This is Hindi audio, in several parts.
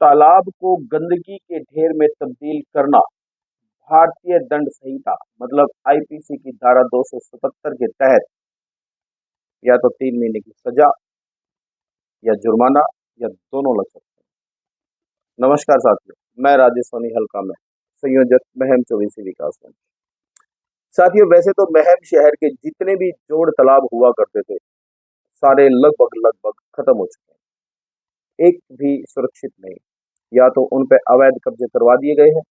तालाब को गंदगी के ढेर में तब्दील करना भारतीय दंड संहिता मतलब आईपीसी की धारा 277 के तहत या तो 3 महीने की सजा या जुर्माना या दोनों लग सकते हैं। नमस्कार साथियों, मैं राजेश सोनी हल्का में संयोजक महम 24 विकास मंच। साथियों, वैसे तो महम शहर के जितने भी जोड़ तालाब हुआ करते थे सारे लगभग लगभग खत्म हो चुके हैं। एक भी सुरक्षित नहीं, या तो उन पे अवैध कब्जे करवा दिए गए हैं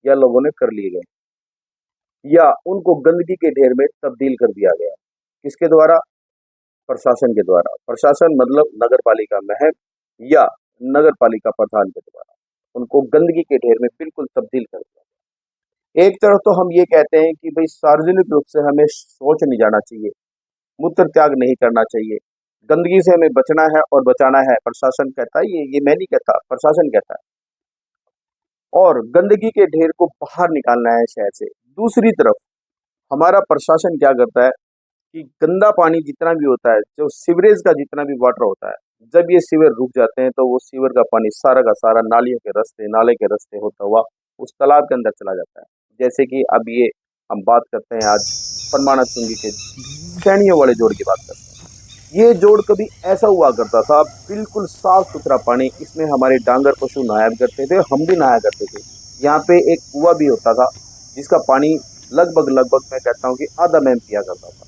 या लोगों ने कर लिए गए, या उनको गंदगी के ढेर में तब्दील कर दिया गया। किसके द्वारा? प्रशासन के द्वारा। प्रशासन मतलब नगर पालिका महम या नगर पालिका प्रधान के द्वारा उनको गंदगी के ढेर में बिल्कुल तब्दील कर दिया। एक तरफ तो हम ये कहते हैं कि भाई सार्वजनिक रूप से हमें शौच नहीं जाना चाहिए, मूत्र त्याग नहीं करना चाहिए, गंदगी से हमें बचना है और बचाना है। प्रशासन कहता है, ये मैं नहीं कहता, प्रशासन कहता है। और गंदगी के ढेर को बाहर निकालना है शहर से। दूसरी तरफ हमारा प्रशासन क्या करता है कि गंदा पानी जितना भी होता है, जो सीवरेज का जितना भी वाटर होता है, जब ये सीवर रुक जाते हैं तो वो सीवर का पानी सारा का सारा नालियों के रास्ते, नाले के रास्ते होता हुआ उस तालाब के अंदर चला जाता है। जैसे कि अब ये हम बात करते हैं आज परमाणु चुंगी के सैनियों वाले जोड़ की बात करते हैं। ये जोड़ कभी ऐसा हुआ करता था, बिल्कुल साफ सुथरा पानी, इसमें हमारे डांगर पशु नहाया करते थे, हम भी नहाया करते थे। यहाँ पे एक कुआं भी होता था जिसका पानी लगभग लगभग मैं कहता हूँ कि आधा मैम पिया करता था,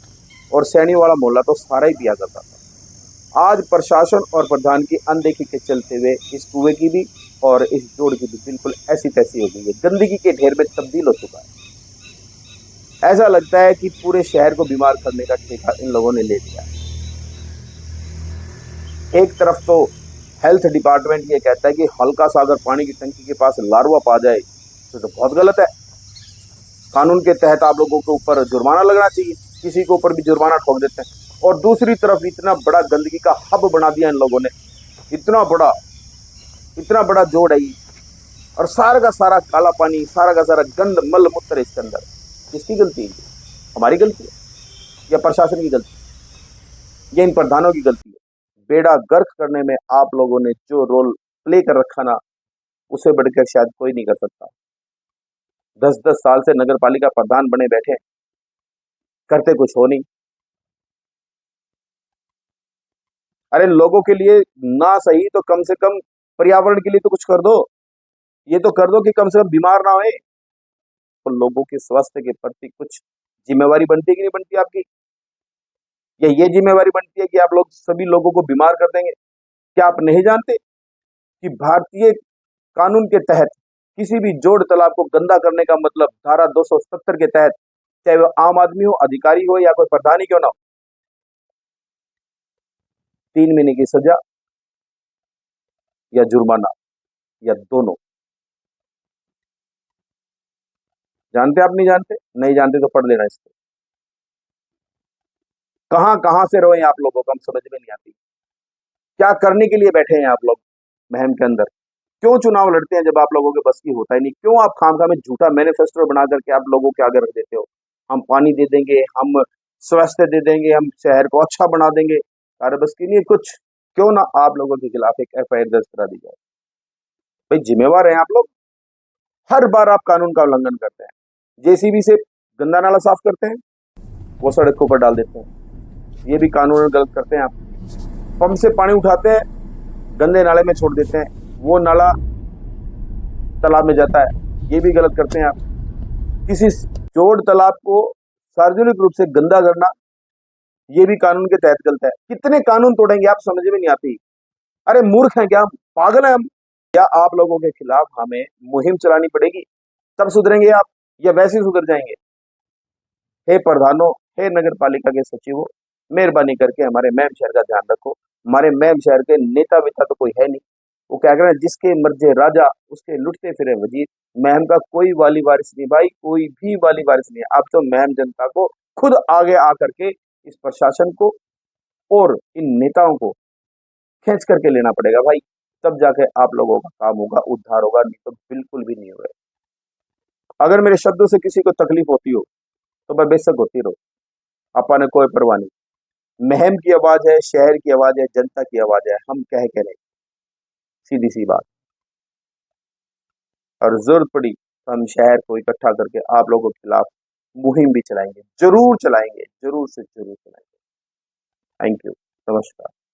और सैनी वाला मोहल्ला तो सारा ही पिया करता था। आज प्रशासन और प्रधान की अनदेखी के चलते हुए इस कुएं की भी और इस जोड़ की भी बिल्कुल ऐसी तैसी हो गई है, गंदगी के ढेर में तब्दील हो चुका है। ऐसा लगता है कि पूरे शहर को बीमार करने का ठेका इन लोगों ने ले लिया है। एक तरफ तो हेल्थ डिपार्टमेंट ये कहता है कि हल्का सा अगर पानी की टंकी के पास लार्वा पा जाए तो बहुत गलत है, कानून के तहत आप लोगों के ऊपर जुर्माना लगना चाहिए, किसी के ऊपर भी जुर्माना ठोक देते हैं। और दूसरी तरफ इतना बड़ा गंदगी का हब बना दिया इन लोगों ने, इतना बड़ा जोड़ है, और सारा का सारा काला पानी, सारा का सारा गंद मल मूत्र इसके अंदर। किसकी गलती है? हमारी गलती है या प्रशासन की गलती है या इन प्रधानों की गलती है? बेड़ा गर्क करने में आप लोगों ने जो रोल प्ले कर रखा ना, उसे बढ़कर शायद कोई नहीं कर सकता। 10-10 साल से नगर पालिका प्रधान बने बैठे, करते कुछ हो नहीं। अरे लोगों के लिए ना सही तो कम से कम पर्यावरण के लिए तो कुछ कर दो। ये तो कर दो कि कम से कम बीमार ना होए। तो लोगों के स्वास्थ्य के प्रति कुछ जिम्मेवारी बनती है कि नहीं बनती आपकी? या ये जिम्मेवारी बनती है कि आप लोग सभी लोगों को बीमार कर देंगे? क्या आप नहीं जानते कि भारतीय कानून के तहत किसी भी जोड़ तालाब को गंदा करने का मतलब धारा 277 के तहत, चाहे वो आम आदमी हो, अधिकारी हो या कोई प्रधान ही क्यों ना हो, 3 महीने की सजा या जुर्माना या दोनों। जानते आप? नहीं जानते? नहीं जानते तो पढ़ लेना इसको। कहां कहां से रोए आप लोगों को, हम समझ में नहीं आती। क्या करने के लिए बैठे हैं आप लोग महम के अंदर? क्यों चुनाव लड़ते हैं जब आप लोगों के बस की होता ही नहीं? क्यों आप खामखा में झूठा मैनिफेस्टो बना करके आप लोगों के आगे रख देते हो? हम पानी दे देंगे, हम स्वास्थ्य दे देंगे, हम शहर को अच्छा बना देंगे, अरे बस की नहीं कुछ। क्यों ना आप लोगों के खिलाफ एक एफआईआर दर्ज करा दी जाए? भाई जिम्मेवार हैं आप लोग। हर बार आप कानून का उल्लंघन करते हैं। जेसीबी से गंदा नाला साफ करते हैं, वो सड़क के ऊपर डाल देते हैं, ये भी कानून गलत करते हैं आप। पंप से पानी उठाते हैं, गंदे नाले में छोड़ देते हैं, वो नाला तालाब में जाता है, ये भी गलत करते हैं आप। किसी जोड़ तालाब को सार्वजनिक रूप से गंदा करना, ये भी कानून के तहत गलत है। कितने कानून तोड़ेंगे आप, समझ में नहीं आती। अरे मूर्ख हैं क्या हम? पागल हैं हम? या आप लोगों के खिलाफ हमें मुहिम चलानी पड़ेगी तब सुधरेंगे आप, या वैसे ही सुधर जाएंगे? हे प्रधानों, हे नगर पालिका के सचिवों, मेहरबानी करके हमारे मैम शहर का ध्यान रखो। हमारे मैम शहर के नेता वेता तो कोई है नहीं, वो क्या करें, जिसके मर्जे राजा उसके लुटते फिरे वजीर। मैम का कोई वाली वारिस नहीं भाई, कोई भी वाली वारिस नहीं है। अब तो मैम जनता को खुद आगे आकर के इस प्रशासन को और इन नेताओं को खींच करके लेना पड़ेगा भाई, तब जाके आप लोगों का काम होगा, उद्धार होगा, नहीं तो बिल्कुल भी नहीं होगा। अगर मेरे शब्दों से किसी को तकलीफ होती हो तो भाई बेशक होती रहो, अपा ने कोई परवाह नहीं। महम की आवाज है, शहर की आवाज है, जनता की आवाज है, हम कह के नहीं, सीधी सी बात। और जरूरत पड़ी तो हम शहर को इकट्ठा करके आप लोगों के खिलाफ मुहिम भी चलाएंगे, जरूर चलाएंगे, जरूर से जरूर चलाएंगे। Thank you. नमस्कार।